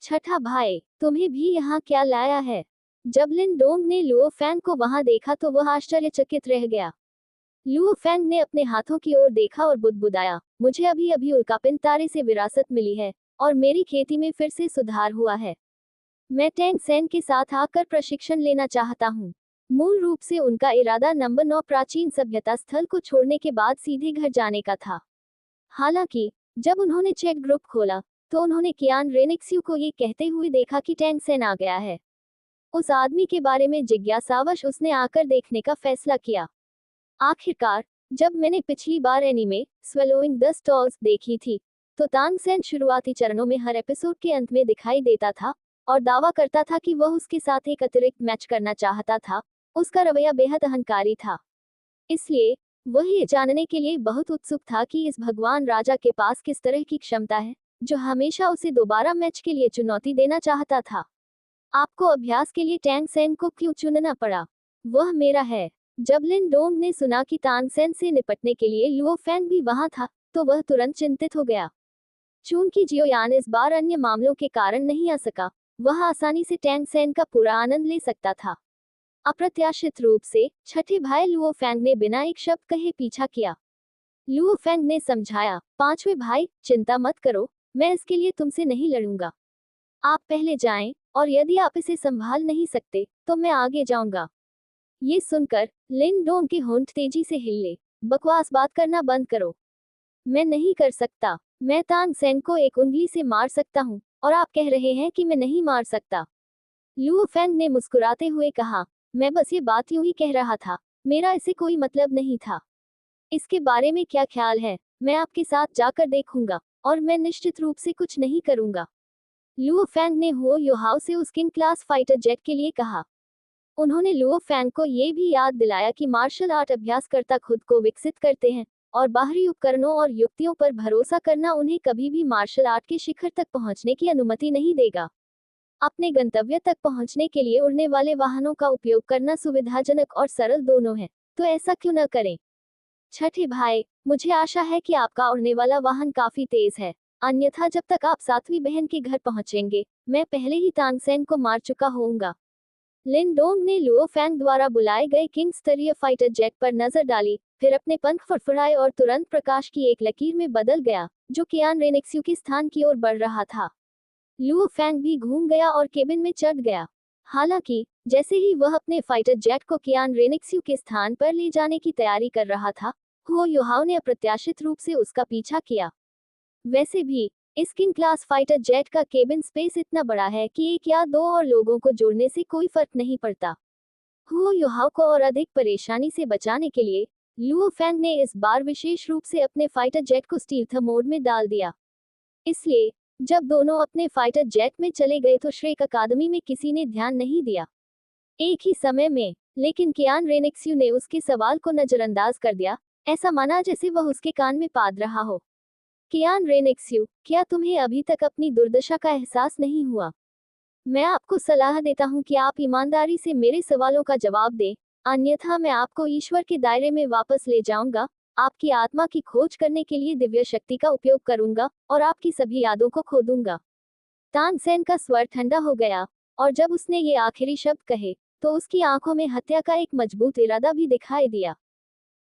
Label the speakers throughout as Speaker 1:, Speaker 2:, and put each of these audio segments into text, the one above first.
Speaker 1: छठा भाई, तुम्हें भी यहाँ क्या लाया है? जब लिन डोंग ने लुओ फैंग को वहां देखा तो वह आश्चर्यचकित रह गया। लुओ फैंग ने अपने हाथों की ओर देखा और बुदबुदाया, मुझे अभी अभी उल्कापिंड तारे से विरासत मिली है और मेरी खेती में फिर से सुधार हुआ है। मैं टैंग सेन के साथ आकर प्रशिक्षण लेना चाहता हूँ। मूल रूप से उनका इरादा नंबर 9 प्राचीन सभ्यता स्थल को छोड़ने के बाद सीधे घर जाने का था। हालांकि जब उन्होंने चैट ग्रुप खोला तो उन्होंने कियान रेनिक्स्यू को ये कहते हुए देखा कि टैंग सेन आ गया है। उस आदमी के बारे में जिज्ञासावश उसने आकर देखने का फैसला किया। आखिरकार, जब मैंने पिछली बार एनीमे स्वेलोइंग द स्टॉर्स देखी थी, तो तांग सेन शुरुआती चरणों में हर एपिसोड के अंत में दिखाई देता था और दावा करता था कि वह उसके साथ एक अतिरिक्त मैच करना चाहता था। उसका रवैया बेहद अहंकारी था। इसलिए वह ये जानने के लिए बहुत उत्सुक था कि इस भगवान राजा के पास किस तरह की क्षमता है, जो हमेशा उसे दोबारा मैच के लिए चुनौती देना चाहता था। आपको अभ्यास के लिए टैंग सेन को क्यों चुनना पड़ा? वह मेरा है। जब लिन डोंग ने सुना कि तांग सेन से निपटने के लिए लुओ फैंग भी वहां था, तो वह तुरंत चिंतित हो गया। चूंकि जियोयान इस बार अन्य मामलों के कारण नहीं आ सका, वह आसानी से टैंग सेन का पूरा आनंद ले सकता था। अप्रत्याशित रूप से छठे भाई लुओ फैंग ने बिना एक शब्द कहे पीछा किया। लुओ फैंग ने समझाया, पांचवें भाई, चिंता मत करो, मैं इसके लिए तुमसे नहीं लड़ूंगा। आप पहले जाएं, और यदि आप इसे संभाल नहीं सकते तो मैं आगे जाऊंगा। ये सुनकर लिन डोंग के होंठ तेजी से हिले। बकवास बात करना बंद करो। मैं नहीं कर सकता। मैं तांग सेन को एक उंगली से मार सकता हूँ, और आप कह रहे हैं कि मैं नहीं मार सकता। लुओ फैंग ने मुस्कुराते हुए कहा, मैं बस ये बात यूं ही कह रहा था, मेरा इसे कोई मतलब नहीं था। इसके बारे में क्या ख्याल है? मैं आपके साथ जाकर देखूंगा, और मैं निश्चित रूप से कुछ नहीं करूंगा। लुओ फैंग ने हो योहाओ से उस किंग क्लास फाइटर जेट के लिए कहा। उन्होंने लुओ फैंग को ये भी याद दिलाया कि मार्शल आर्ट अभ्यासकर्ता खुद को विकसित करते हैं, और बाहरी उपकरणों और युक्तियों पर भरोसा करना उन्हें कभी भी मार्शल आर्ट के शिखर तक पहुंचने की अनुमति नहीं देगा। अपने गंतव्य तक पहुंचने के लिए उड़ने वाले वाहनों का उपयोग करना सुविधाजनक और सरल दोनों है, तो ऐसा क्यों न करें? छठे भाई, मुझे आशा है कि आपका उड़ने वाला वाहन काफी तेज है, अन्यथा जब तक आप सातवीं बहन के घर पहुंचेंगे, मैं पहले ही तांग सेन को मार चुका होऊंगा। लिन डोंग ने लुओ फैंग द्वारा बुलाए गए किंग स्तरीय फाइटर जेट पर नजर डाली, फिर अपने पंख फड़फड़ाए और तुरंत प्रकाश की एक लकीर में बदल गया, जो कियान रेनिक्स्यू के स्थान की ओर बढ़ रहा था। लुओ फैंग भी घूम गया और केबिन में चढ़ गया। हालांकि जैसे ही वह अपने फाइटर जेट को कियान रेनिक्स्यू के स्थान पर ले जाने की तैयारी कर रहा था, हो योहाओ ने अप्रत्याशित रूप से उसका पीछा किया। वैसे भी इस किंग क्लास फाइटर जेट का केबिन स्पेस इतना बड़ा है कि एक या दो और लोगों को जोड़ने से कोई फर्क नहीं पड़ता। हुओ योहाओ को और अधिक परेशानी से बचाने के लिए लुओ फैंग ने इस बार विशेष रूप से अपने फाइटर जेट को स्टील्थ मोड में डाल दिया। इसलिए जब दोनों अपने फाइटर जेट में चले गए तो श्रेक अकादमी में किसी ने ध्यान नहीं दिया। एक ही समय में, लेकिन कियान रेनिक्स्यू ने उसके सवाल को नजरअंदाज कर दिया, ऐसा माना जैसे वह उसके कान में पाद रहा हो। कियान रेनिक्स्यू, क्या तुम्हें अभी तक अपनी दुर्दशा का एहसास नहीं हुआ? मैं आपको सलाह देता हूं कि आप ईमानदारी से मेरे सवालों का जवाब दें, अन्यथा मैं आपको ईश्वर के दायरे में वापस ले जाऊंगा, आपकी आत्मा की खोज करने के लिए दिव्य शक्ति का उपयोग करूंगा, और आपकी सभी यादों को खो दूंगा। तान सेन का स्वर ठंडा हो गया, और जब उसने ये आखिरी शब्द कहे, तो उसकी आंखों में हत्या का एक मजबूत इरादा भी दिखाई दिया।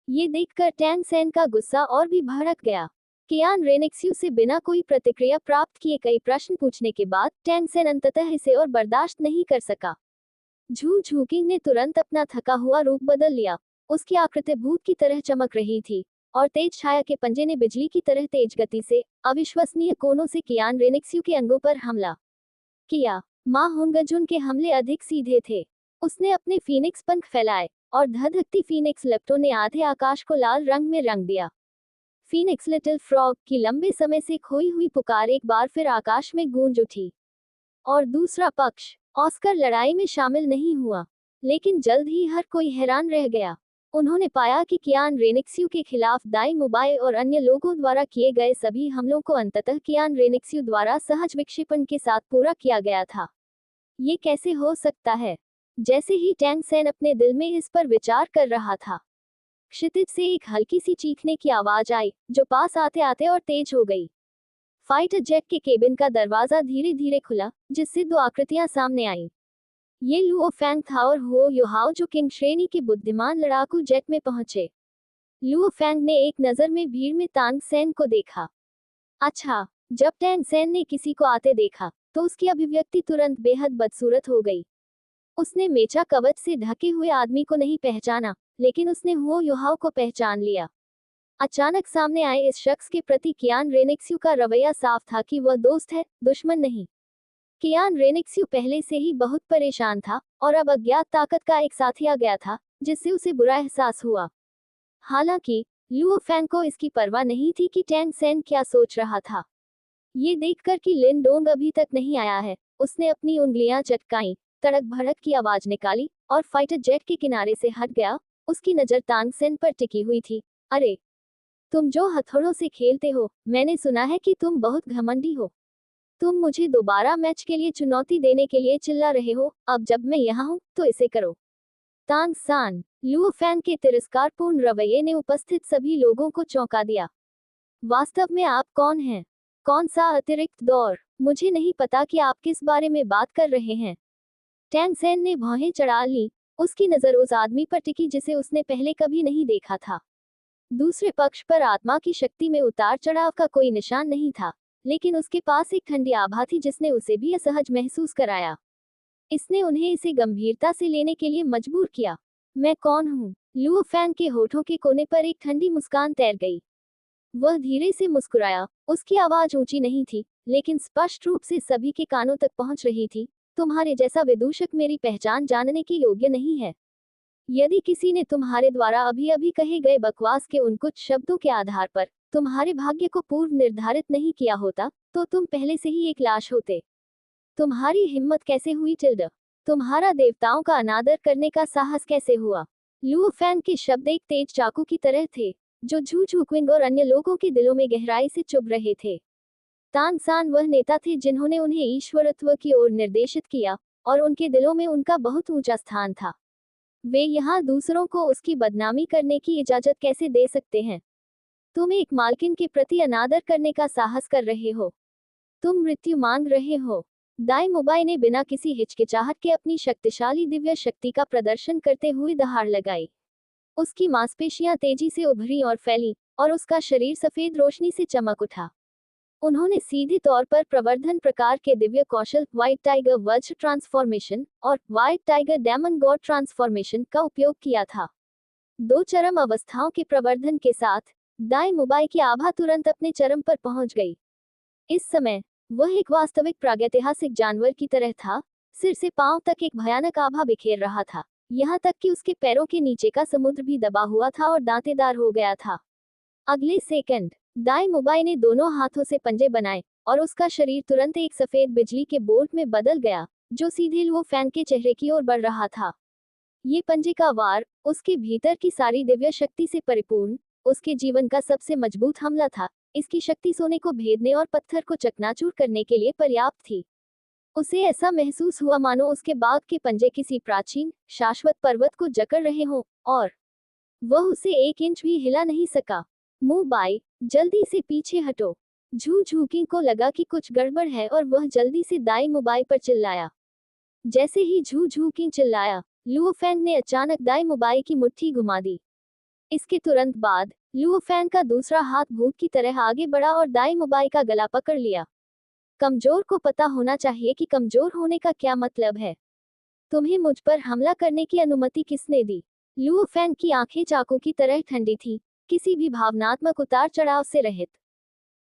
Speaker 1: ये देखकर टैंग सेन का गुस्सा और भी भड़क गया। कियान रेनिक्स्यू से बिना कोई प्रतिक्रिया प्राप्त किए कई प्रश्न पूछने के बाद टैंग सेन अंततः इसे और बर्दाश्त नहीं कर सका। झू झूकिंग ने तुरंत अपना थका हुआ रूप बदल लिया। उसकी आकृति भूत की तरह चमक रही थी, और तेज छाया के पंजे ने बिजली की तरह तेज गति से अविश्वसनीय कोनों से कियान रेनिक्स्यू के अंगों पर हमला किया। मां हुंगजुन के हमले अधिक सीधे थे। उसने अपने फीनिक्स पंख फैलाए, और धधकती फीनिक्स लपटों ने आधे आकाश को लाल रंग में रंग दिया। फीनिक्स लिटिल फ्रॉग की लंबे समय से खोई हुई पुकार एक बार फिर आकाश में गूंज उठी। और दूसरा पक्ष, ऑस्कर लड़ाई में शामिल नहीं हुआ, लेकिन जल्द ही हर कोई हैरान रह गया। उन्होंने पाया कि कियान रेनिक्स्यू के खिलाफ दाई मुबाई और अन्य लोगों द्वारा किए गए सभी हमलों को अंततः कियान रेनिक्स्यू द्वारा सहज विक्षेपण के साथ पूरा किया गया था। ये कैसे हो सकता है? जैसे ही टैंग सेन अपने दिल में इस पर विचार कर रहा था, क्षितिज से एक हल्की सी चीखने की आवाज आई, जो पास आते आते और तेज हो गई। फाइटर जेट के केबिन का दरवाजा धीरे धीरे खुला, जिससे दो आकृतियां सामने आईं। ये लुओ फैंग था और हुओ युहाओ, जो किंग श्रेणी के बुद्धिमान लड़ाकू जेट में पहुंचे। लुओ फैंग ने एक नजर में भीड़ में तांग सेन को देखा। अच्छा, जब टैंग सेन ने किसी को आते देखा तो उसकी अभिव्यक्ति तुरंत बेहद बदसूरत हो गई। उसने मेचा कवच से ढके हुए आदमी को नहीं पहचाना, लेकिन उसने हुओ युहाओ को पहचान लिया। अचानक सामने आए इस शख्स के प्रति कियान रेनेक्स्यू का रवैया साफ था कि वह दोस्त है, दुश्मन नहीं। कियान रेनेक्स्यू पहले से ही बहुत परेशान था और अब अज्ञात ताकत का एक साथी आ गया था, जिससे उसे बुरा एहसास हुआ। हालांकि लुओ फैंग को इसकी परवाह नहीं थी कि टैंग सेन क्या सोच रहा था। ये देखकर कि लिन डोंग अभी तक नहीं आया है, उसने अपनी उंगलियां चटकाईं, तड़क भड़क की आवाज निकाली और फाइटर जेट के किनारे से हट गया। उसकी नजर तांग सेन पर टिकी हुई थी। अरे, तुम जो हथौड़ों से खेलते हो, मैंने सुना है कि तुम बहुत घमंडी हो। तुम मुझे दोबारा मैच के लिए चुनौती देने के लिए चिल्ला रहे हो। अब जब मैं यहाँ हूँ तो इसे करो। तांग सान, लुओ फैंग के तिरस्कारपूर्ण रवैये ने उपस्थित सभी लोगों को चौंका दिया। वास्तव में आप कौन हैं? कौन सा अतिरिक्त दौर? मुझे नहीं पता कि आप किस बारे में बात कर रहे हैं। टैंग सेन ने भौहें चढ़ा ली। उसकी नजर उस आदमी पर टिकी जिसे उसने पहले कभी नहीं देखा था। दूसरे पक्ष पर आत्मा की शक्ति में उतार चढ़ाव का कोई निशान नहीं था, लेकिन उसके पास एक ठंडी आभा थी जिसने उसे भी असहज महसूस कराया। इसने उन्हें इसे गंभीरता से लेने के लिए मजबूर किया। मैं कौन हूँ? लुओ फैंग के होठों के कोने पर एक ठंडी मुस्कान तैर गई। वह धीरे से मुस्कुराया। उसकी आवाज ऊंची नहीं थी, लेकिन स्पष्ट रूप से सभी के कानों तक पहुंच रही थी। तुम्हारे जैसा विदूषक मेरी पहचान जानने के योग्य नहीं है। यदि किसी ने तुम्हारे द्वारा अभी अभी कहे गए बकवास के उन कुछ शब्दों के आधार पर तुम्हारे भाग्य को पूर्व निर्धारित नहीं किया होता, तो तुम पहले से ही एक लाश होते। तुम्हारी हिम्मत कैसे हुई टिल्ड? तुम्हारा देवताओं का अनादर करने का साहस कैसे हुआ? लुओ फैंग के शब्द एक तेज चाकू की तरह थे, जो झू झूक्विंग और अन्य लोगों के दिलों में गहराई से चुभ रहे थे। तांग सान वह नेता थे जिन्होंने उन्हें ईश्वरत्व की ओर निर्देशित किया, और उनके दिलों में उनका बहुत ऊंचा स्थान था। वे यहाँ दूसरों को उसकी बदनामी करने की इजाजत कैसे दे सकते हैं? तुम एक मालकिन के प्रति अनादर करने का साहस कर रहे हो। तुम मृत्यु मांग रहे हो। दाई मुबाई ने बिना किसी हिचकिचाहट के अपनी शक्तिशाली दिव्य शक्ति का प्रदर्शन करते हुए दहाड़ लगाई। उसकी मांसपेशियां तेजी से उभरी और फैली, और उसका शरीर सफेद रोशनी से चमक उठा। उन्होंने सीधे तौर पर प्रवर्धन प्रकार के दिव्य कौशल व्हाइट टाइगर वज्र ट्रांसफॉर्मेशन और white tiger demon god transformation का उपयोग किया था। दो चरम अवस्थाओं के प्रवर्धन के साथ दाई मुबाई की आभा तुरंत अपने चरम पर पहुंच गई। इस समय वह एक वास्तविक प्रागैतिहासिक जानवर की तरह था। सिर से पांव तक एक भयानक आभा बिखेर रहा था, यहाँ तक कि उसके पैरों के नीचे का समुद्र भी दबा हुआ था और दांतेदार हो गया था। अगले सेकंड दाई मुबाई ने दोनों हाथों से पंजे बनाए, और उसका शरीर तुरंत एक सफेद बिजली के बोल्ट में बदल गया, जो सीधे लुओ फैंग के चेहरे की ओर बढ़ रहा था। ये पंजे का वार, उसके भीतर की सारी दिव्य शक्ति से परिपूर्ण, उसके जीवन का सबसे मजबूत हमला था। इसकी शक्ति सोने को भेदने और पत्थर को चकनाचूर करने के लिए पर्याप्त थी। उसे ऐसा महसूस हुआ मानो उसके बाघ के पंजे किसी प्राचीन, शाश्वत पर्वत को जकड़ रहे हों, और वह उसे 1 इंच भी हिला नहीं सका। मुबाई, जल्दी से पीछे हटो। झू झूकिंग को लगा कि कुछ गड़बड़ है और वह जल्दी से दाई मुबाई पर चिल्लाया। जैसे ही झू झूकिंग चिल्लाया, लुओ फैंग ने अचानक दाई मुबाई की मुट्ठी घुमा दी। इसके तुरंत बाद लुओ फैंग का दूसरा हाथ भूत की तरह आगे बढ़ा और दाई मुबाई का गला पकड़ लिया। कमजोर को पता होना चाहिए कि कमजोर होने का क्या मतलब है। तुम्हें मुझ पर हमला करने की अनुमति किसने दी? लुओ फैंग की आंखें चाकू की तरह ठंडी थी, किसी भी भावनात्मक उतार चढ़ाव से रहित।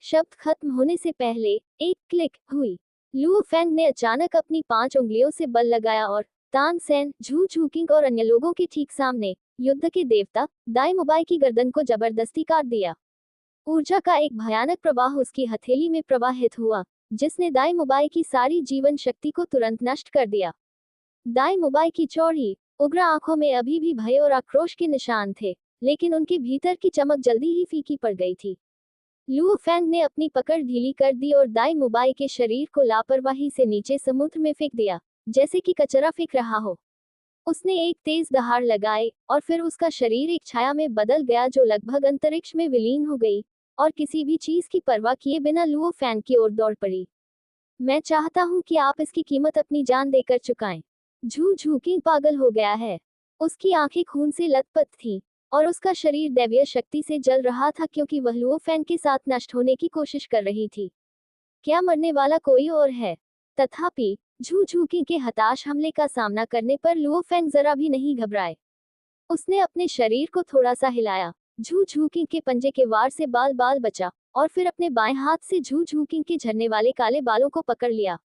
Speaker 1: शब्द खत्म होने से पहले एक क्लिक हुई। लुओ फैंग ने अचानक अपनी 5 उंगलियों से बल लगाया और तांग सेन, झू झूकिंग और अन्य लोगों के ठीक सामने युद्ध के देवता दाई मुबाई की गर्दन को जबरदस्ती काट दिया। ऊर्जा का एक भयानक प्रवाह उसकी हथेली में प्रवाहित हुआ, जिसने दाई मुबाई की सारी जीवन शक्ति को तुरंत नष्ट कर दिया। दाई मुबाई की चौड़ी, उग्र आंखों में अभी भी भय और आक्रोश के निशान थे, लेकिन उनके भीतर की चमक जल्दी ही फीकी पड़ गई थी। लुओ फैंग ने अपनी पकड़ ढीली कर दी और दाई मुबाई के शरीर को लापरवाही से नीचे समुद्र में फेंक दिया, जैसे कि कचरा फेंक रहा हो। उसने एक तेज दहाड़ लगाई, और फिर उसका शरीर एक छाया में बदल गया जो लगभग अंतरिक्ष में विलीन हो गई। और किसी भी चीज की परवाह किए बिना लुओ फैंग की ओर दौड़ पड़ी। मैं चाहता हूँ कि आप इसकी कीमत अपनी जान देकर चुकाएं। झू झूकिंग पागल हो गया है। उसकी आंखें खून से लथपथ थीं और उसका शरीर दैवीय शक्ति से जल रहा था क्योंकि वह लुओ फैंग के साथ नष्ट होने की कोशिश कर रही थी। क्या मरने वाला कोई और है? तथापि झू झूकिंग के हताश हमले का सामना करने पर लुओ फैंग जरा भी नहीं घबराए। उसने अपने शरीर को थोड़ा सा हिलाया, झू झूकिंग के पंजे के वार से बाल बाल बचा और फिर अपने बाएं हाथ से झू झूकिंग के झरने वाले काले बालों को पकड़ लिया।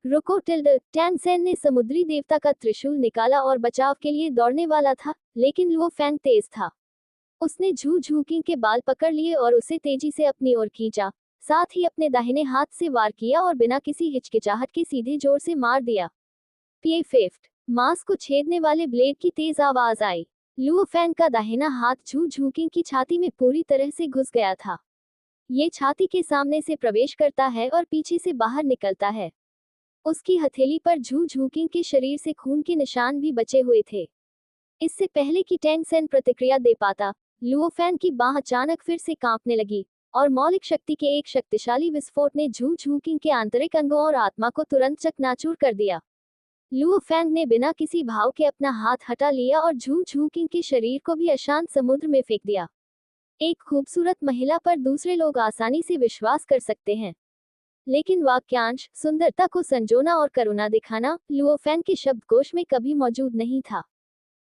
Speaker 1: रुको टिल्ड, टैन सेन ने समुद्री देवता का त्रिशूल निकाला और बचाव के लिए दौड़ने वाला था, लेकिन लुओ फैंग तेज था। उसने झू झूकिंग के बाल पकड़ लिए और उसे तेजी से अपनी ओर खींचा, साथ ही अपने दाहिने हाथ से वार किया और बिना किसी हिचकिचाहट के सीधे जोर से मार दिया। पे फिफ्थ, मांस को छेदने वाले ब्लेड की तेज आवाज आई। लुओ फैंग का दाहिना हाथ झू झूकिंग की छाती में पूरी तरह से घुस गया था। ये छाती के सामने से प्रवेश करता है और पीछे से बाहर निकलता है। उसकी हथेली पर झू झूकिंग के शरीर से खून के निशान भी बचे हुए थे। इससे पहले कि टैंग सेन प्रतिक्रिया दे पाता, लुओ फैंग की बांह अचानक फिर से कांपने लगी और मौलिक शक्ति के एक शक्तिशाली विस्फोट ने झू झूकिंग के आंतरिक अंगों और आत्मा को तुरंत चकनाचूर कर दिया। लुओ फैंग ने बिना किसी भाव के अपना हाथ हटा लिया और झू झूकिंग के शरीर को भी अशांत समुद्र में फेंक दिया। एक खूबसूरत महिला पर दूसरे लोग आसानी से विश्वास कर सकते हैं, लेकिन वाक्यांश, सुंदरता को संजोना और करुणा दिखाना लुओ फैंग के शब्दकोश में कभी मौजूद नहीं था।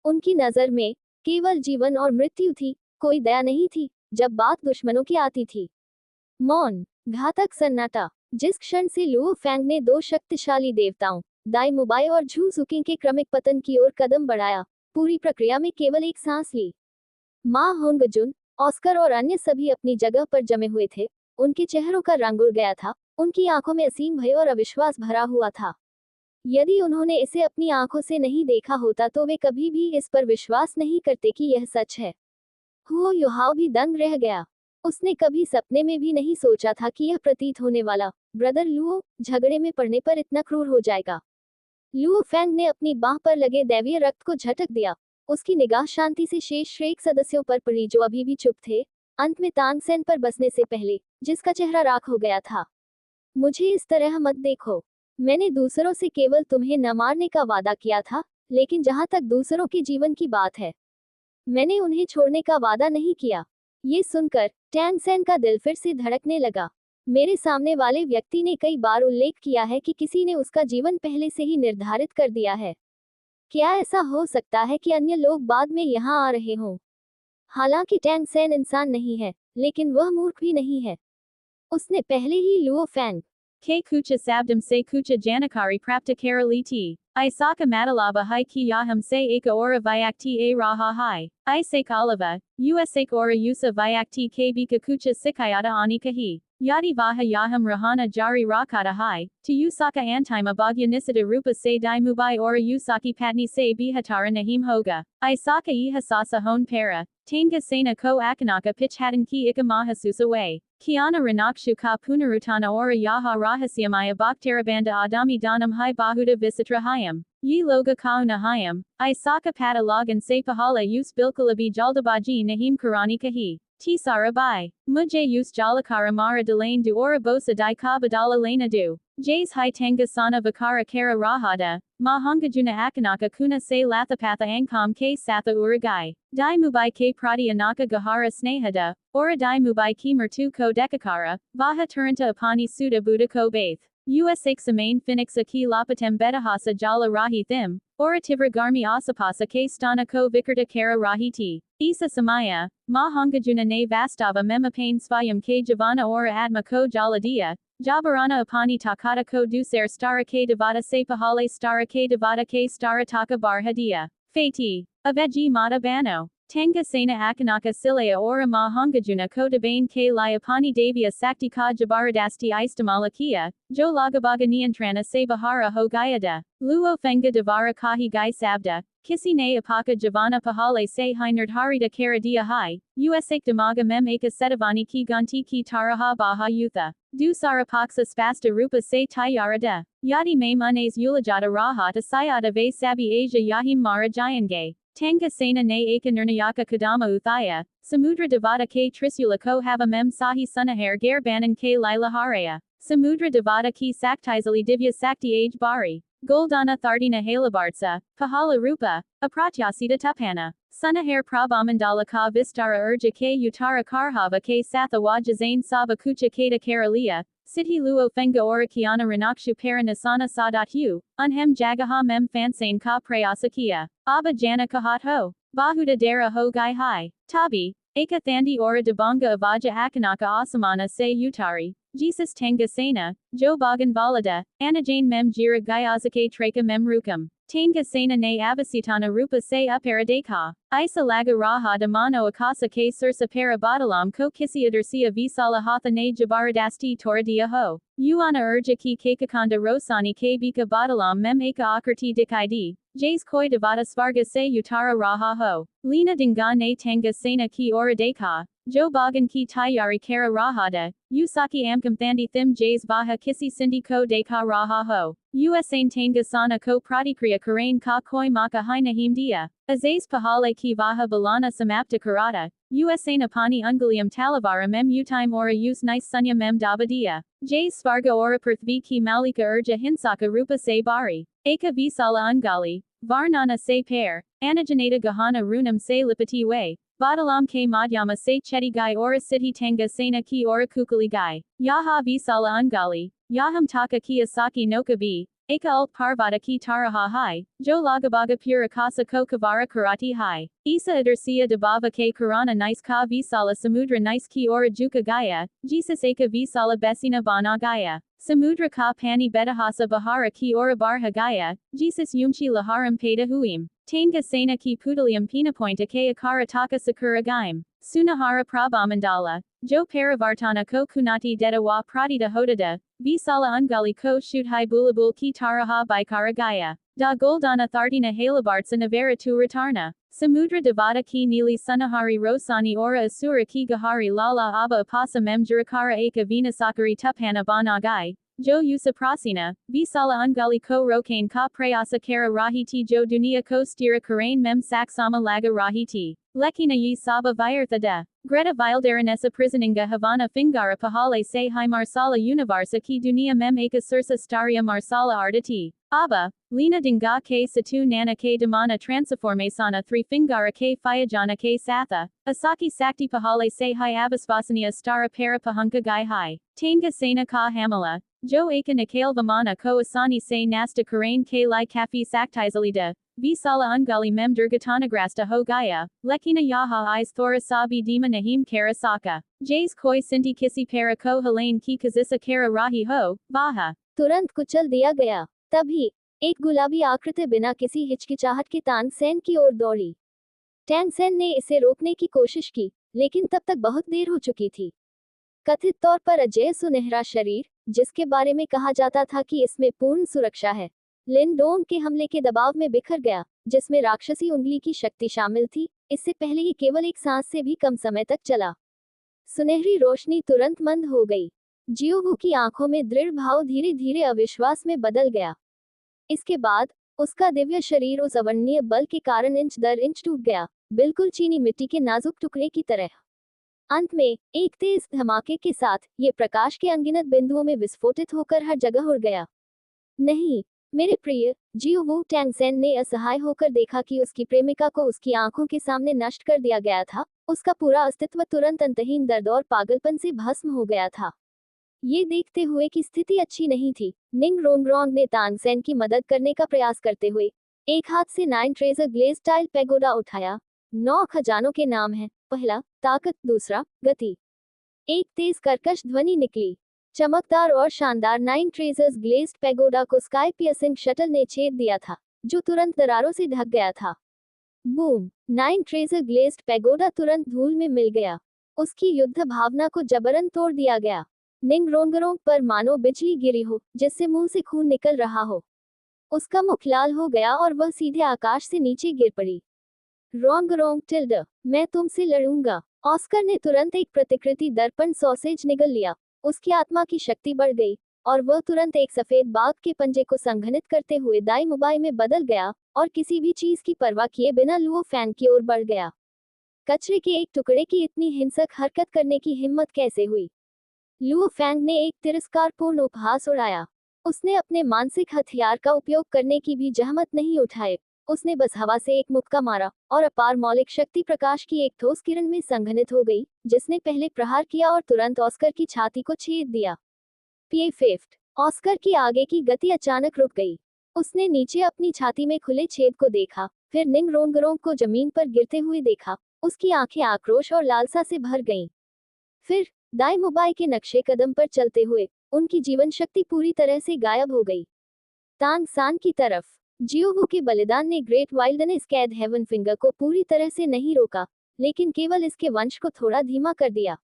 Speaker 1: उनकी नजर में केवल जीवन और मृत्यु थी, कोई दया नहीं थी जब बात दुश्मनों की आती थी। मौन, घातक सन्नाटा। जिस क्षण से लुओ फैंग ने दो शक्तिशाली देवताओं दाई मुबाई और झू झूकिंग के क्रमिक पतन की ओर कदम बढ़ाया, पूरी प्रक्रिया में केवल एक सांस ली। माँ होंगजुन, ऑस्कर और अन्य सभी अपनी जगह पर जमे हुए थे। उनके चेहरों का रंग उड़ गया था, उनकी आंखों में असीम भय और अविश्वास भरा हुआ था। यदि उन्होंने इसे अपनी आंखों से नहीं देखा होता तो वे कभी भी इस पर विश्वास नहीं करते कि यह सच है। हुओ युहाओ भी दंग रह गया। उसने कभी सपने में भी नहीं सोचा था कि यह प्रतीत होने वाला ब्रदर लुओ झगड़े में पड़ने पर इतना क्रूर हो जाएगा। लुओ फैंग ने अपनी बांह पर लगे दैवीय रक्त को झटक दिया। उसकी निगाह शांति से शेष श्रेक सदस्यों पर पड़ी जो अभी भी चुप थे, अंत में तान सेन पर बसने से पहले, जिसका चेहरा राख हो गया था। मुझे इस तरह मत देखो। मैंने दूसरों से केवल तुम्हें न मारने का वादा किया था, लेकिन जहां तक दूसरों के जीवन की बात है, मैंने उन्हें छोड़ने का वादा नहीं किया। ये सुनकर टैन सेन का दिल फिर से धड़कने लगा। मेरे सामने वाले व्यक्ति ने कई बार उल्लेख किया है कि किसी ने उसका जीवन पहले से ही निर्धारित कर दिया है। क्या ऐसा हो सकता है कि अन्य लोग बाद में यहाँ आ रहे हों? हालांकि टैंग सेन इंसान नहीं है, लेकिन वह मूर्ख भी नहीं है। उसने पहले ही Luo Fang
Speaker 2: Ke kucha sabdam se kucha janakari prapta karaliti. Isaka matalaba hi ki yaham se eka ora vyakti a raha hi. I sake oliva, usake ora usa vyakti ke bika kucha sikayata ani kahi. Yadi vaha yaham rahana jari rakata hi. To usaka antima bhagya nisita rupa se di mubai ora usaki patni se bihatara nahim hoga. Isaka ihasasa hon para. Tanga sena ko akanaka pitch hatan ki ikamahasusa way. Kiana Ranakshu ka punarutana ora yaha rahasyamaya bhaktarabanda adami danam hi bahuda visitra hayam. Yi loga kauna hayam. Isaka pata logan se pahala use bilkalabi jaldabaji nahim karani kahi. Tisara bai. Mujay use jalakara mara delane du ora bosa di ka badala lena du. Jays hi tanga sana vakara kara rahada. Mahangajuna akanaka kuna se lathapatha ankam ke satha uragai. Di mubai ke prati anaka gahara snehada. Ora di mubai ki mertu ko dekakara. Vaha turanta apani suda buddha ko bath. Usake samain phoenix ki lapatem bedahasa jala rahi thim. Ora tivra garmi asapasa ke stana ko vikarta kara rahi ti. Isa samaya. Mahangajuna ne vastava memapane svayam ke javana ora adma ko jaladia. Jabarana apani takata ko dusar stara ke devata se pahale stara ke devata ke stara taka bar hadia. Fati. Aveji mata bano. Tanga sena akanaka silaya ora mahangajuna ko debane ke liapani devia sakti ka jabaradasti istamalakia. Jo lagabaga niantrana se bahara ho gayada. Luo fenga devara kahi gai sabda. Kisi ne apaka javana pahale se hi nerdharida karadia hi. Usak damaga mem eka setavani ki ganti ki taraha baha yutha. Du sarapaksa spasta rupa se tayarada. Yadi me munes ulajata raha to sayada ve sabi asia yahim mara jayange. Tanga Sena ne eka nirnayaka kadama uthaya, Samudra Devata ke Trisula ko hava mem sahi sunaher ger banan ke lila haraya, Samudra Devata ki saktizali divya sakti age bari, Goldana Thardina Halabartsa, Pahala Rupa, Apratyasita Tupana, Sunaher Prabhamandala ka Vistara Urja ke Utara Karhava ke Sathawa Jazain Saba Kucha Keda Karalia, Siddhi Luo Fenga Orakiana Ranakshu Paranasana Sadat Hu, Unhem Jagaha Mem Fansain ka Prayasakia, Abba Jana Kahat Ho, Bahuda Dara Ho Gai Hai, Tabi, Eka Thandi Ora Debanga Avaja Akanaka Asamana Se Utari, Jesus Tanga Sena, Jo Bagan Valada, Anajane Mem Jira Gayazake Treka Mem Rukam, Tanga Sena Ne Abasitana Rupa Se Aparadeka, Isa Laga Raha Damano Akasa Ke Sursa Para Badalam Ko Kisi Adersia Visala Hatha Ne Jabaradasti Toradia Ho, Uana Urja Ki Kakakanda Rosani Ke Bika Badalam Mem Eka Akarti Dikaidi, Jays Koi Devata Svarga Se Utara Raha Ho, Lina Dinga Ne Tanga Sena Ki Oradeka, Jo Bagan Ki Tayari Kara Rahada, Usaki Amkam Thandi Thim Jays Baha Kisi Sindi Ko Deka Raha Ho, Usain Tanga Sana Ko Pratikriya Karain Ka Koi Maka Haina Himdia, Azaz Pahale Ki Vaha Balana Samapta Karata, Usain Apani Ungalium Talavara Mem Utime Ora Us Nice Sunya Mem Dabadia, Jays Svarga Ora Perthvi Ki Malika Urja Hinsaka Rupa Se Bari, Eka Visala Ungali, Varnana Se Pair, Anajanata Gahana Runam Se Lipati Way, Badalam ke Madhyama se Cheti Gai Ora Siddhi Tanga Sena ki Ora Kukali Gai, Yaha Visala Ungali, Yaham Taka ki Asaki Noka B, Eka Alt Parvata ki Taraha Hai, Jo Lagabaga Pura Kasa ko Kavara Karati Hai, Isa Adersia Dabava ke Karana Nice ka Visala Samudra Nice ki Ora Juka Gaya, Jesus Eka Visala Besina Bana Gaya. Samudra ka pani bedahasa bahara ki ora barha gaya, Jesus yumchi laharam peda huim, Tanga sena ki pudalium pinapointa ke akara taka sakura gaim, Sunahara prabhamandala, Jo paravartana ko kunati deda wa pradita hodada, Visala ungali ko shuthai bulabul ki taraha baikara gaya, Da goldana thardina halabartsa navara tu ratarna, Samudra devata ki nili sunahari rosani ora asura ki gahari lala abba apasa mem jurakara eka vinasakari tuphana banagai, Jo Yusa Prasina, Visala Ungali ko Rokane ka Prayasa Kara Rahiti Jo Dunia ko Stira Karain Mem Saksama Laga Rahiti, Lekina Yi Saba Vyarthada, Greta Vildaranesa Prisoninga Havana Fingara Pahale Se Hi Marsala Univarsa ki Dunia Mem Eka Sursa Staria Marsala Ardati, Abba, Lina Dinga ke Satu Nana ke Damana Transiformasana 3 Fingara ke Fayajana ke Satha, Asaki Sakti Pahale Se Hi Abasvasania Stara Para Pahunka Gai Hai, Tanga Sena ka Hamala, Jo Eka Nikale Vamana ko Asani Se Nasta Karain ke Lai Kafi Saktizalida, Visala Ungali Mem Durgatanagrasta Ho Gaya, Lekina Yaha Is Thora Sabi Dima Nahim Karasaka, Jays Koi Sinti Kisi Para ko Halain ki Kazisa Kara Rahi Ho, Vaha.
Speaker 1: तुरंत कुचल दिया गया। तभी एक गुलाबी आकृति बिना किसी हिचकिचाहट के तानसेन की ओर दौड़ी। टैनसेन ने इसे रोकने की कोशिश की, लेकिन तब तक बहुत देर हो चुकी थी। कथित तौर पर अजय सुनहरा शरीर, जिसके बारे में कहा जाता था कि इसमें पूर्ण सुरक्षा है, लिंडोंग के हमले के दबाव में बिखर गया, जिसमें राक्षसी उंगली की शक्ति शामिल थी। इससे पहले ये केवल एक सांस से भी कम समय तक चला। सुनहरी रोशनी तुरंत मंद हो गई। जियोहू की आंखों में दृढ़ भाव धीरे धीरे अविश्वास में बदल गया। इसके बाद उसका दिव्य शरीर उस अवर्णनीय बल के कारण इंच दर इंच टूट गया, बिल्कुल चीनी मिट्टी के नाजुक टुकड़े की तरह। अंत में एक तेज धमाके के साथ ये प्रकाश के अनगिनत बिंदुओं में विस्फोटित होकर हर जगह उड़ गया। नहीं, मेरे प्रिय, जियोहू टैंगसेन ने असहाय होकर देखा कि उसकी प्रेमिका को उसकी आंखों के सामने नष्ट कर दिया गया था। उसका पूरा अस्तित्व तुरंत अंतहीन दर्द और पागलपन से भस्म हो गया था। ये देखते हुए कि स्थिति अच्छी नहीं थी, निंग रोंगरोंग ने तानसेन की मदद करने का प्रयास करते हुए एक हाथ से 9 ट्रेजर ग्लेज टाइल पैगोडा उठाया। 9 खजानों के नाम हैं, पहला ताकत, दूसरा गति। एक तेज कर्कश ध्वनि निकली। चमकदार और शानदार 9 ट्रेजर्स ग्लेज्ड पैगोडा को स्काई पियर्सिंग शटल ने छेद दिया था, जो तुरंत दरारों से ढक गया था। बूम! 9 ट्रेजर ग्लेज्ड पैगोडा तुरंत धूल में मिल गया। उसकी युद्ध भावना को जबरन तोड़ दिया गया। निंग रोंगरोंग पर मानो बिजली गिरी हो, जिससे मुंह से खून निकल रहा हो। उसका मुख लाल हो गया और वह सीधे आकाश से नीचे गिर पड़ी। रोंगरोंग टिल्ड, मैं तुमसे लड़ूंगा। ऑस्कर ने तुरंत एक प्रतिकृति दर्पण सॉसेज निगल लिया। उसकी आत्मा की शक्ति बढ़ गई और वह तुरंत एक सफेद बाघ के पंजे को संघनित करते हुए दाई मुबाई में बदल गया और किसी भी चीज की परवाह किए बिना लुओ फैंग की ओर बढ़ गया। कचरे के एक टुकड़े की इतनी हिंसक हरकत करने की हिम्मत कैसे हुई? लुओ फैंग ने एक तिरस्कारपूर्ण उपहास उड़ाया। उसने अपने मानसिक हथियार का उपयोग करने की भी जहमत नहीं उठाई। उसने बस हवा से एक मुक्का मारा और अपार मौलिक शक्ति प्रकाश की एक ठोस किरण में संघनित हो गई, जिसने पहले प्रहार किया और तुरंत ऑस्कर की छाती को छेद दिया। P fifth. ऑस्कर की आगे की गति अचानक रुक गई। उसने नीचे अपनी छाती में खुले छेद को देखा, फिर निंग रोंग को जमीन पर गिरते हुए देखा। उसकी आंखें आक्रोश और लालसा से भर गईं। फिर दाई मुबाई के नक्शे कदम पर चलते हुए उनकी जीवन शक्ति पूरी तरह से गायब हो गई। तांग सान की तरफ जियोवू के बलिदान ने ग्रेट वाइल्डनेस कैद हेवन फिंगर को पूरी तरह से नहीं रोका, लेकिन केवल इसके वंश को थोड़ा धीमा कर दिया।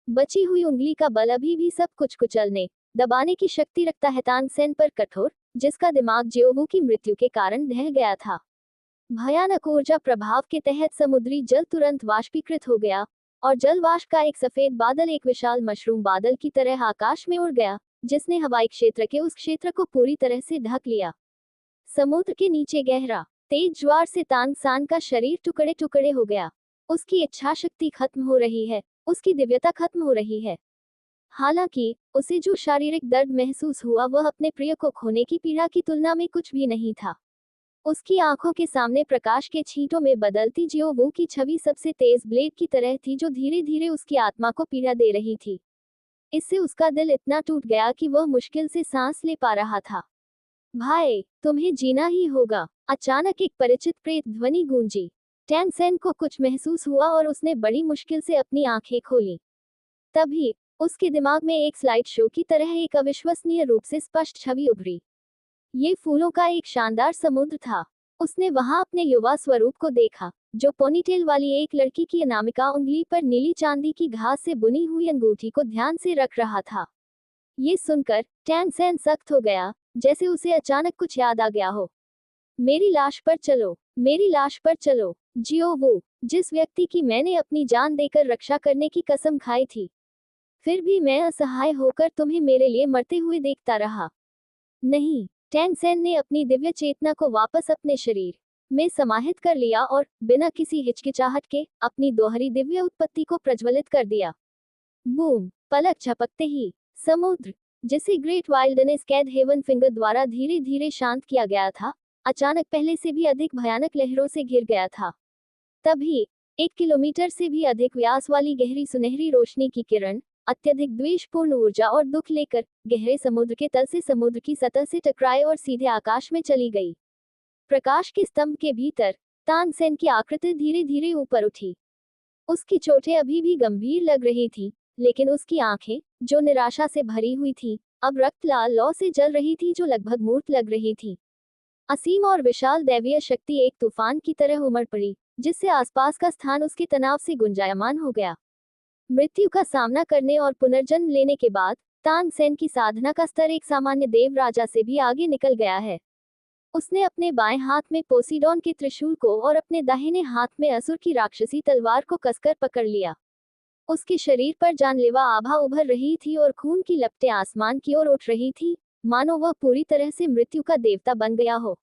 Speaker 1: बची हुई उंगली का बल अभी भी सब कुछ कुचलने दबाने की शक्ति रखता है तांग सेन पर कठोर, जिसका दिमाग जियोवू की मृत्यु के कारण ढह गया था। भयानक ऊर्जा प्रभाव के तहत समुद्री जल तुरंत वाष्पीकृत हो गया और जलवाष्प का एक सफेद बादल एक विशाल मशरूम बादल की तरह आकाश में उड़ गया, जिसने हवाई क्षेत्र के उस क्षेत्र को पूरी तरह से ढक लिया। समुद्र के नीचे गहरा तेज ज्वार से तांग सान का शरीर टुकड़े टुकड़े हो गया। उसकी इच्छा शक्ति खत्म हो रही है, उसकी दिव्यता खत्म हो रही है। हालांकि उसे जो शारीरिक दर्द महसूस हुआ वह अपने प्रिय को खोने की पीड़ा की तुलना में कुछ भी नहीं था। उसकी आंखों के सामने प्रकाश के छींटों में बदलती जियोवू की छवि सबसे तेज ब्लेड की तरह थी, जो धीरे धीरे उसकी आत्मा को पीड़ा दे रही थी। इससे उसका दिल इतना टूट गया कि वह मुश्किल से सांस ले पा रहा था। भाई, तुम्हें जीना ही होगा। अचानक एक परिचित प्रेत ध्वनि गूंजी। टैंग सेन को कुछ महसूस हुआ और उसने बड़ी मुश्किल से अपनी आंखें खोली। तभी उसके दिमाग में एक स्लाइड शो की तरह एक अविश्वसनीय रूप से स्पष्ट छवि उभरी। ये फूलों का एक शानदार समुद्र था। उसने वहां अपने युवा स्वरूप को देखा, जो पोनीटेल वाली एक लड़की की अनामिका उंगली पर नीली चांदी की घास से बुनी हुई अंगूठी को ध्यान से रख रहा था। ये सुनकर टैंग सेन सख्त हो गया, जैसे उसे अचानक कुछ याद आ गया हो। मेरी लाश पर चलो, मेरी लाश पर चलो, जियोवू, जिस व्यक्ति की मैंने अपनी जान देकर रक्षा करने की कसम खाई थी। फिर भी मैं असहाय होकर तुम्हें मेरे लिए मरते हुए देखता रहा। नहीं, टैंग सेन ने अपनी दिव्य चेतना को वापस अपने शरीर में समाहित कर लिया और बिना किसी हिचकिचाहट के अपनी दोहरी दिव्य उत्पत्ति को प्रज्वलित कर दिया। बूम! पलक झपकते ही समुद्र, जिसे ग्रेट वाइल्डनेस कैद हेवन फिंगर द्वारा धीरे धीरे शांत किया गया था, अचानक पहले से भी अधिक भयानक लहरों से घिर गया था। तभी 1 किलोमीटर से भी अधिक व्यास वाली गहरी सुनहरी रोशनी की किरण, अत्यधिक द्वेषपूर्ण ऊर्जा और दुख लेकर गहरे समुद्र के तल से समुद्र की सतह से टकराए और सीधे आकाश में चली गई। प्रकाश के स्तंभ के भीतर तांग सेन की आकृति धीरे धीरे ऊपर उठी। उसकी चोटें अभी भी गंभीर लग रही थी, लेकिन उसकी आंखें, जो निराशा से भरी हुई थी, अब रक्त लाल लौ से जल रही थी, जो लगभग मूर्त लग रही थी। असीम और विशाल दैवीय शक्ति एक तूफान की तरह उमड़ पड़ी, जिससे आसपास का स्थान उसके तनाव से गुंजायमान हो गया। मृत्यु का सामना करने और पुनर्जन्म लेने के बाद तांग सेन की साधना का स्तर एक सामान्य देव राजा से भी आगे निकल गया है। उसने अपने बाएं हाथ में पोसीडॉन के त्रिशूल को और अपने दाहिने हाथ में असुर की राक्षसी तलवार को कसकर पकड़ लिया। उसके शरीर पर जानलेवा आभा उभर रही थी और खून की लपटें आसमान की ओर उठ रही थी, मानो वह पूरी तरह से मृत्यु का देवता बन गया हो।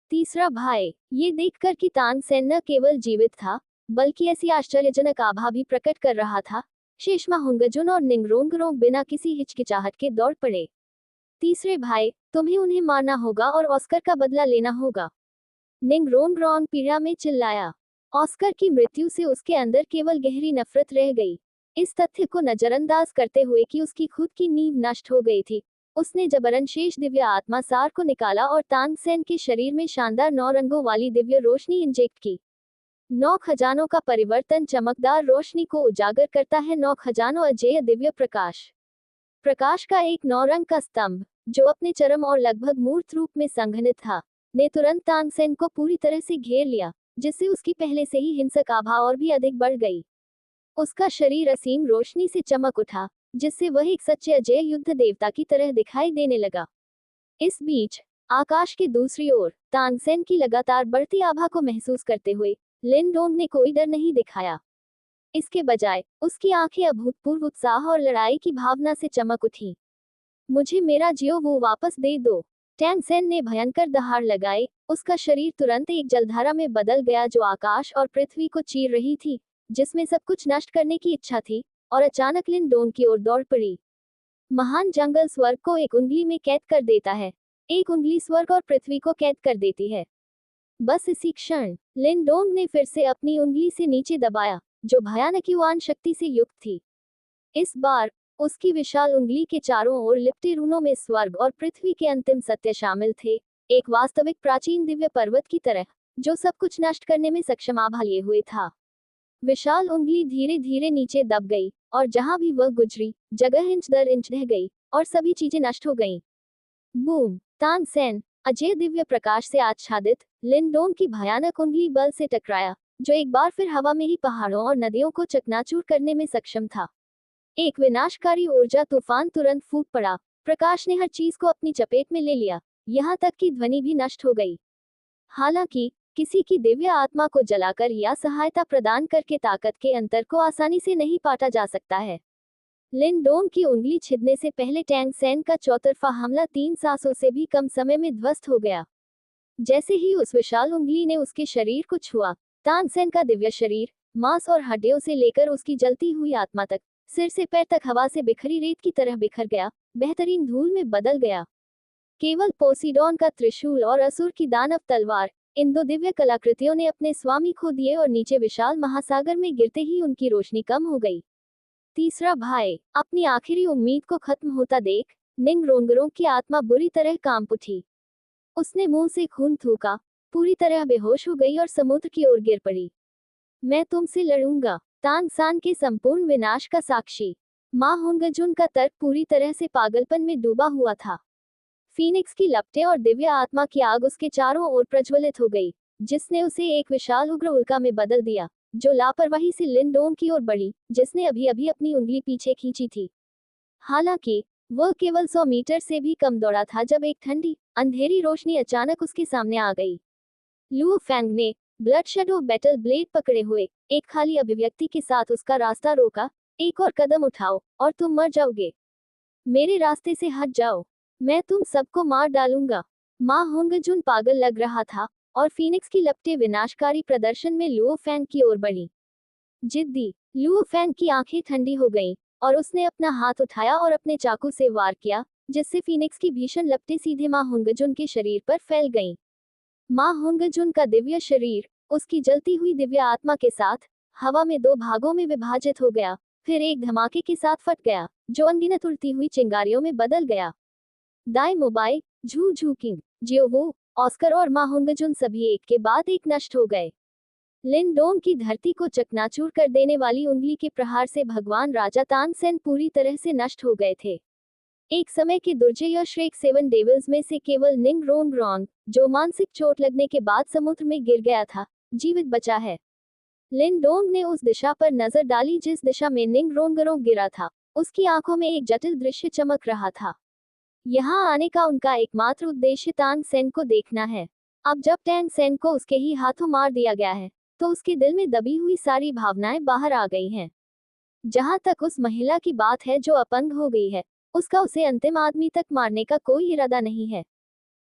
Speaker 1: तीसरा भाई, ये देखकर कि तांग सेन न केवल जीवित था, बल्कि ऐसी आश्चर्यजनक आभा भी प्रकट कर रहा था, शेषमा हुंगजुन और निंगरोंग बिना किसी हिचकिचाहट के दौड़ पड़े। तीसरे भाई, तुम्हें उन्हें मारना होगा और ऑस्कर का बदला लेना होगा। निंगरोंग पीड़ा में चिल्लाया। ऑस्कर की मृत्यु से उसके अंदर केवल गहरी नफरत रह गई। इस तथ्य को नजरअंदाज करते हुए कि उसकी खुद की नींव नष्ट हो गई थी, उसने जबरन शेष दिव्य आत्मा सार को निकाला और तांग सेन के शरीर में शानदार 9 रंगों वाली दिव्य रोशनी इंजेक्ट की। 9 खजानों का परिवर्तन चमकदार रोशनी को उजागर करता है। 9 खजानों अजेय दिव्य प्रकाश। प्रकाश का एक 9 रंग का स्तंभ, जो अपने चरम और लगभग मूर्त रूप में संघनित था, ने तुरंत तांग सेन को पूरी तरह से घेर लिया, जिससे उसकी पहले से ही हिंसक आभा और भी अधिक बढ़ गई। उसका शरीर असीम रोशनी से चमक उठा, जिससे वह एक सच्चे अजेय युद्ध देवता की तरह दिखाई देने लगा। इस बीच आकाश की दूसरी ओर तांग सेन की लगातार बढ़ती आभा को महसूस करते हुए लिन डोंग ने कोई डर नहीं दिखाया। इसके बजाय उसकी आंखें अभूतपूर्व उत्साह और लड़ाई की भावना से चमक उठी। मुझे मेरा जियो वो वापस दे दो। टैंग सेन ने भयंकर दहाड़ लगाई। उसका शरीर तुरंत एक जलधारा में बदल गया जो आकाश और पृथ्वी को चीर रही थी, जिसमें सब कुछ नष्ट करने की इच्छा थी, और अचानक लिन डोंग की ओर दौड़ पड़ी। महान जंगल स्वर्ग को एक उंगली में कैद कर देता है। एक उंगली स्वर्ग और पृथ्वी को कैद कर देती है। बस इसी क्षण लिन डोंग ने फिर से अपनी उंगली से नीचे दबाया, जो भयानक युवान शक्ति से युक्त थी। इस बार उसकी विशाल उंगली के चारों ओर लिपटे रूनों में स्वर्ग और पृथ्वी के अंतिम सत्य शामिल थे, एक वास्तविक प्राचीन दिव्य पर्वत की तरह, जो सब कुछ नष्ट करने में सक्षम आभा लिए हुए था। विशाल उंगली धीरे धीरे नीचे दब गई, और जहां भी वह गुजरी, जगह इंच दर इंच ढह गई, और सभी चीजें नष्ट हो गईं। बूम! तान सेन, अजय दिव्य प्रकाश से आच्छादित, लिन डोंग की भयानक उंगली बल से टकराया, जो एक बार फिर हवा में ही पहाड़ों और नदियों को चकनाचूर करने में सक्षम था। एक विनाशकारी ऊर्जा तूफान तुरंत फूट पड़ा। प्रकाश ने हर चीज को अपनी चपेट में ले लिया, यहाँ तक कि ध्वनि भी नष्ट हो गई। हालांकि किसी की दिव्य आत्मा को जलाकर या सहायता प्रदान करके ताकत के अंतर को आसानी से नहीं पाटा जा सकता है। लिन डोंग की उंगली छिदने से पहले टैंग सेन का चौतरफा हमला 3 सांसों से भी कम समय में ध्वस्त हो गया। जैसे ही उस विशाल उंगली ने उसके शरीर को छुआ, तान सेन का दिव्य शरीर, मांस और हड्डियों से लेकर उसकी जलती हुई आत्मा तक, सिर से पैर तक हवा से बिखरी रेत की तरह बिखर गया, बेहतरीन धूल में बदल गया। केवल पोसीडोन का त्रिशूल और असुर की दानव तलवार, इन दो दिव्य कलाकृतियों ने अपने स्वामी खो दिए और नीचे विशाल महासागर में गिरते ही उनकी रोशनी कम हो गई। तीसरा भाई, अपनी आखिरी उम्मीद को खत्म होता देख निंग रोंगरों की आत्मा बुरी तरह कांप उठी। उसने मुंह से खून थूका, पूरी तरह बेहोश हो गई और समुद्र की ओर गिर पड़ी। मैं तुमसे लड़ूंगा, तांग सान के संपूर्ण विनाश का साक्षी। मां हुंगजुन का तर्क पूरी तरह से पागलपन में डूबा हुआ था। फीनिक्स की लपटें और दिव्य आत्मा की आग उसके चारों ओर प्रज्वलित हो गई, जिसने उसे एक विशाल उग्र उल्का में बदल दिया, जो लापरवाही से लिन डोंग की ओर बढ़ी, जिसने अभी अभी अपनी उंगली पीछे खींची थी। हालांकि वह केवल 100 मीटर से भी कम दौड़ा था जब एक ठंडी, अंधेरी रोशनी अचानक उसके सामने आ गई। लू फैंग ने ब्लड शेडो बैटल ब्लेड पकड़े हुए एक खाली अभिव्यक्ति के साथ उसका रास्ता रोका। एक और कदम उठाओ और तुम मर जाओगे। मेरे रास्ते से हट जाओ, मैं तुम सबको मार डालूंगा। मां हुंगजुन पागल लग रहा था, और फीनिक्स की लपटें विनाशकारी प्रदर्शन में लुओ फैंग की ओर बढ़ी। जिद्दी लुओ फैंग की आंखें ठंडी हो गईं, और उसने अपना हाथ उठाया और अपने चाकू से वार किया, जिससे फीनिक्स की भीषण लपटें सीधे मां हुंगजुन के शरीर पर फैल गईं। मां हुंगजुन का दिव्य शरीर, उसकी जलती हुई दिव्य आत्मा के साथ, हवा में 2 भागों में विभाजित हो गया, फिर एक धमाके के साथ फट गया, जो अनगिनत उड़ती हुई चिंगारियों में बदल गया। दाई मोबाई, झू झू किंग, जियोवो, ऑस्कर और मां हुंगजुन सभी एक के बाद एक नष्ट हो गए। लिन डोंग की धरती को चकनाचूर कर देने वाली उंगली के प्रहार से भगवान राजा तान सेन पूरी तरह से नष्ट हो गए थे। एक समय के दुर्जय श्रेक 7 डेविल्स में से केवल निंग रोंग रोंग, जो मानसिक चोट लगने के बाद समुद्र में गिर गया था, जीवित बचा है। लिन डोंग ने उस दिशा पर नजर डाली जिस दिशा में निंग रोंगरों गिरा था। उसकी आंखों में एक जटिल दृश्य चमक रहा था। यहाँ आने का उनका एकमात्र उद्देश्य तांग सेन को देखना है। अब जब टैंग सेन को उसके ही हाथों मार दिया गया है, तो उसके दिल में दबी हुई सारी भावनाएं बाहर आ गई हैं। जहां तक उस महिला की बात है जो अपंग हो गई है, उसका उसे अंतिम आदमी तक मारने का कोई इरादा नहीं है।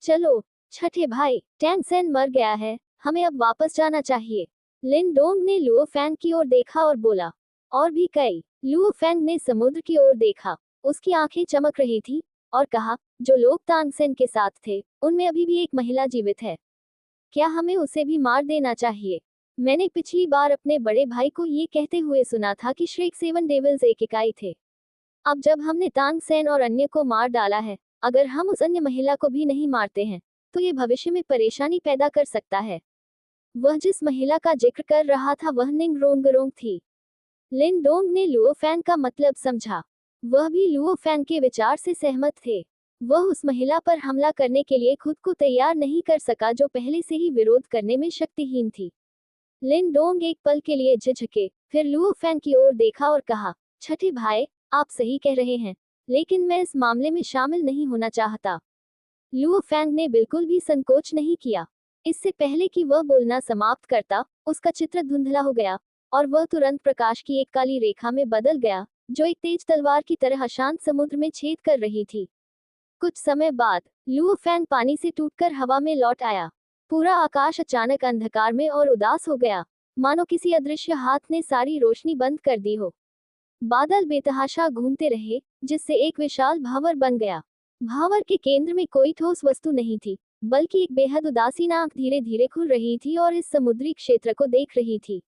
Speaker 1: चलो छठे भाई, टैंग सेन मर गया है, हमें अब वापस जाना चाहिए। लिन डोंग ने लुओ फैंग की ओर देखा और बोला। और भी कई। लुओ फैंग ने समुद्र की ओर देखा, उसकी आंखें चमक रही थी, और कहा, जो लोग तांग सेन के साथ थे, उनमें अभी भी एक महिला जीवित है। क्या हमें उसे भी मार देना चाहिए? मैंने पिछली बार अपने बड़े भाई को ये कहते हुए सुना था कि श्रेक 7 डेविल्स एक इकाई थे। अब जब हमने तांग सेन और अन्य को मार डाला है, अगर हम उस अन्य महिला को भी नहीं मारते हैं, तो ये भविष्य में परेशानी पैदा कर सकता है। वह जिस महिला का जिक्र कर रहा था वह निंग रोंगरोंग थी। लिन डोंग ने लुओ फैंग का मतलब समझा। वह भी लुओ फैंग के विचार से सहमत थे। वह उस महिला पर हमला करने के लिए खुद को तैयार नहीं कर सका जो पहले से ही विरोध करने में शक्तिहीन थी। लिन डोंग एक पल के लिए झिझके, फिर लुओ फैंग की ओर देखा और कहा, छठे भाई, आप सही कह रहे हैं, लेकिन मैं इस मामले में शामिल नहीं होना चाहता। लुओ फैंग ने बिल्कुल भी संकोच नहीं किया। इससे पहले कि वह बोलना समाप्त करता, उसका चित्र धुंधला हो गया, और वह तुरंत प्रकाश की एक काली रेखा में बदल गया, जो एक तेज तलवार की तरह अशांत समुद्र में छेद कर रही थी। कुछ समय बाद लुओ फैंग पानी से टूटकर हवा में लौट आया। पूरा आकाश अचानक अंधकार में और उदास हो गया, मानो किसी अदृश्य हाथ ने सारी रोशनी बंद कर दी हो। बादल बेतहाशा घूमते रहे, जिससे एक विशाल भंवर बन गया। भंवर के केंद्र में कोई ठोस वस्तु नहीं थी, बल्कि एक बेहद उदासीन आंख धीरे धीरे खुल रही थी और इस समुद्री क्षेत्र को देख रही थी।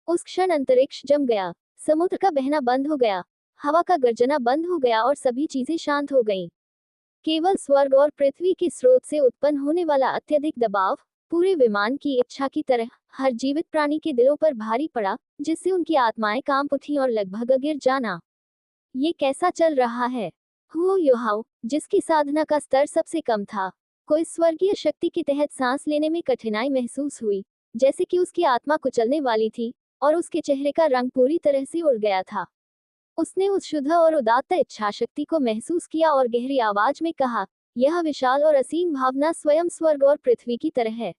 Speaker 1: उस क्षण अंतरिक्ष जम गया, समुद्र का बहना बंद हो गया, हवा का गर्जना बंद हो गया और सभी चीजें शांत हो गईं। केवल स्वर्ग और पृथ्वी के स्रोत से उत्पन्न होने वाला अत्यधिक दबाव पूरे विमान की इच्छा की तरह हर जीवित प्राणी के दिलों पर भारी पड़ा, जिससे उनकी आत्माएं कांप उठीं और लगभग गिर जाना। ये कैसा चल रहा है? हुओ युहाओ, जिसकी साधना का स्तर सबसे कम था, को इस स्वर्गीय शक्ति के तहत सांस लेने में कठिनाई महसूस हुई, जैसे कि उसकी आत्मा कुचलने वाली थी और उसके चेहरे का रंग पूरी तरह से उड़ गया था। उसने उस शुद्ध और उदात्त इच्छा शक्ति को महसूस किया और गहरी आवाज में कहा, यह विशाल और असीम भावना स्वयं स्वर्ग और पृथ्वी की तरह है।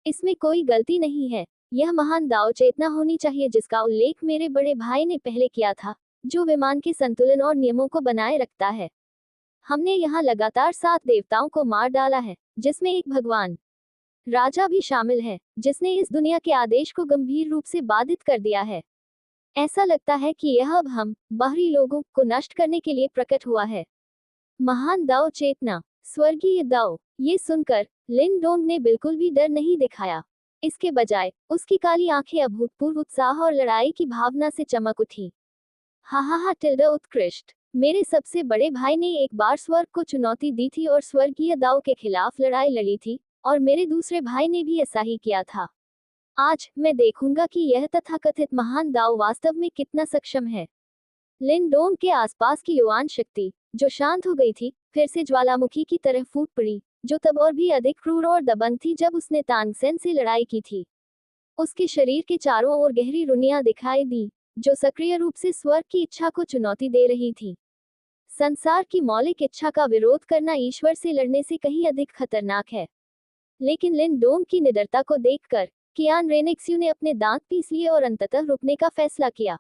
Speaker 1: इसमें कोई गलती नहीं है। यह महान दाव चेतना होनी चाहिए जिसका उल्लेख मेरे बड़े भाई ने पहले किया था, जो विमान के संतुलन और नियमों को बनाए रखता है। हमने यहाँ लगातार 7 देवताओं को मार डाला है, जिसमें एक भगवान राजा भी शामिल है, जिसने इस दुनिया के आदेश को गंभीर रूप से बाधित कर दिया है। ऐसा लगता है कि यह अब हम बाहरी लोगों को नष्ट करने के लिए प्रकट हुआ है। महान दाव चेतना, स्वर्गीय दाव। ये सुनकर लिन डोंग ने बिल्कुल भी डर नहीं दिखाया। इसके बजाय उसकी काली आंखें अभूतपूर्व उत्साह और लड़ाई की भावना से चमक उठी। हा हा हा टिल्डा उत्कृष्ट। मेरे सबसे बड़े भाई ने एक बार स्वर्ग को चुनौती दी थी और स्वर्गीय दाव के खिलाफ लड़ाई लड़ी थी, और मेरे दूसरे भाई ने भी ऐसा ही किया था। आज मैं देखूंगा कि यह तथाकथित महान दाव वास्तव में कितना सक्षम है। लिन डोंग के आसपास की युवान शक्ति, जो शांत हो गई थी, फिर से ज्वालामुखी की तरह फूट पड़ी, जो तब और भी अधिक क्रूर और दबंग थी जब उसने तांगसेन से लड़ाई की थी। उसके शरीर के चारों ओर गहरी रुनियां दिखाई दी, जो सक्रिय रूप से स्वर्ग की इच्छा को चुनौती दे रही थी। संसार की मौलिक इच्छा का विरोध करना ईश्वर से लड़ने से कहीं अधिक खतरनाक है। लेकिन लिन डोंग की निडरता को देखकर कियान रेनेक्स्यू ने अपने दांत पीस लिए और अंततः रुकने का फैसला किया।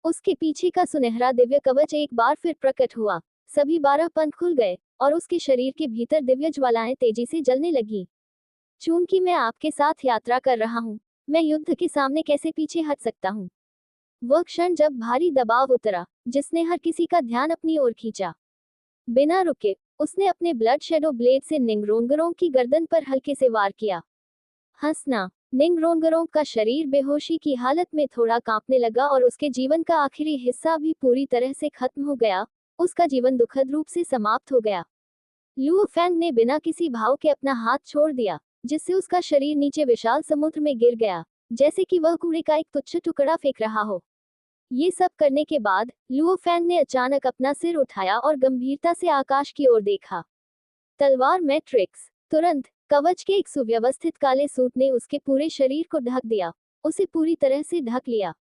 Speaker 1: उसके पीछे का सुनहरा दिव्य कवच एक बार फिर प्रकट हुआ, सभी 12 पंख खुल गए और उसके शरीर के भीतर दिव्य ज्वालाएं तेजी से जलने लगी। चूंकि मैं आपके साथ यात्रा कर रहा हूँ, मैं युद्ध के सामने कैसे पीछे हट सकता हूँ? वह क्षण जब भारी दबाव उतरा, जिसने हर किसी का ध्यान अपनी ओर खींचा। बिना रुके उसने अपने ब्लड शेडो ब्लेड से निंगरोंगरोंग की गर्दन पर हल्के से वार किया। हंसना। निंगरोंगरोंग का शरीर बेहोशी की हालत में थोड़ा कांपने लगा और उसके जीवन का आखिरी हिस्सा भी पूरी तरह से खत्म हो गया। उसका जीवन दुखद रूप से समाप्त हो गया। लुओ फैंग ने बिना किसी भाव के अपना हाथ छोड़ दिया, जिससे उसका शरीर नीचे विशाल समुद्र में गिर गया, जैसे कि वह कूड़े का एक तुच्छ टुकड़ा फेंक रहा हो। ये सब करने के बाद लुओ फैंग ने अचानक अपना सिर उठाया और गंभीरता से आकाश की ओर देखा। तलवार मैट्रिक्स। तुरंत कवच के एक सुव्यवस्थित काले सूट ने उसके पूरे शरीर को ढक दिया, उसे पूरी तरह से ढक लिया।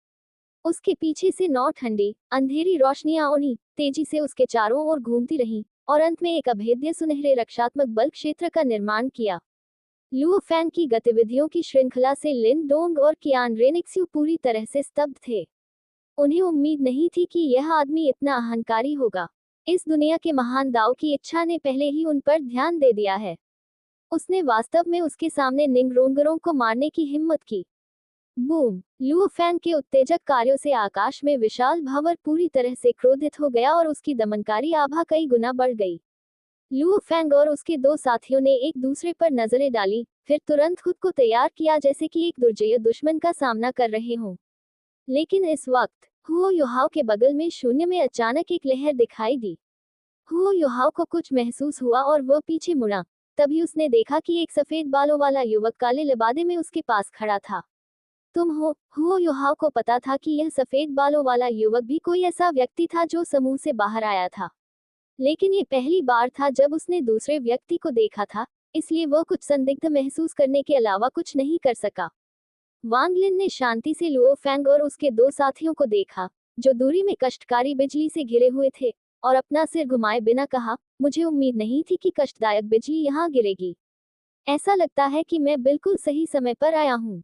Speaker 1: उसके पीछे से 9 ठंडी अंधेरी रोशनियां उन्हीं तेजी से उसके चारों ओर घूमती रहीं और अंत में एक अभेद्य सुनहरे रक्षात्मक बल क्षेत्र का निर्माण किया। लुओ फैंग की गतिविधियों की श्रृंखला से लिन डोंग और कियान रेनेक्स्यू पूरी तरह से स्तब्ध थे। उन्हें उम्मीद नहीं थी कि यह आदमी इतना अहंकारी होगा। इस दुनिया के महान दाव की इच्छा ने पहले ही उन पर ध्यान दे दिया है। उसने वास्तव में उसके सामने निंगरोंगरों को मारने की हिम्मत की। बूम! लुओ फैंग के उत्तेजक कार्यों से आकाश में विशाल भंवर पूरी तरह से क्रोधित हो गया और उसकी दमनकारी आभा कई गुना बढ़ गई। लुओ फैंग और उसके 2 साथियों ने एक दूसरे पर नजरें डाली, फिर तुरंत खुद को तैयार किया जैसे कि एक दुर्जय दुश्मन का सामना कर रहे हों। लेकिन इस वक्त हुओ युहाओ के बगल में शून्य में अचानक एक लहर दिखाई दी। हुओ युहाओ को कुछ महसूस हुआ और वह पीछे मुड़ा। तभी उसने देखा कि एक सफेद बालों वाला युवक काले लिबादे में उसके पास खड़ा था। तुम हो? हुओ युहाओ को पता था कि यह सफेद बालों वाला युवक भी कोई ऐसा व्यक्ति था जो समूह से बाहर आया था। लेकिन ये पहली बार था जब उसने दूसरे व्यक्ति को देखा था, इसलिए वह कुछ संदिग्ध महसूस करने के अलावा कुछ नहीं कर सका। वांग लिन ने शांति से लुओ फैंग और उसके 2 साथियों को देखा, जो दूरी में कष्टकारी बिजली से घिरे हुए थे, और अपना सिर घुमाए बिना कहा, मुझे उम्मीद नहीं थी कि कष्टदायक बिजली यहाँ गिरेगी। ऐसा लगता है कि मैं बिल्कुल सही समय पर आया हूँ।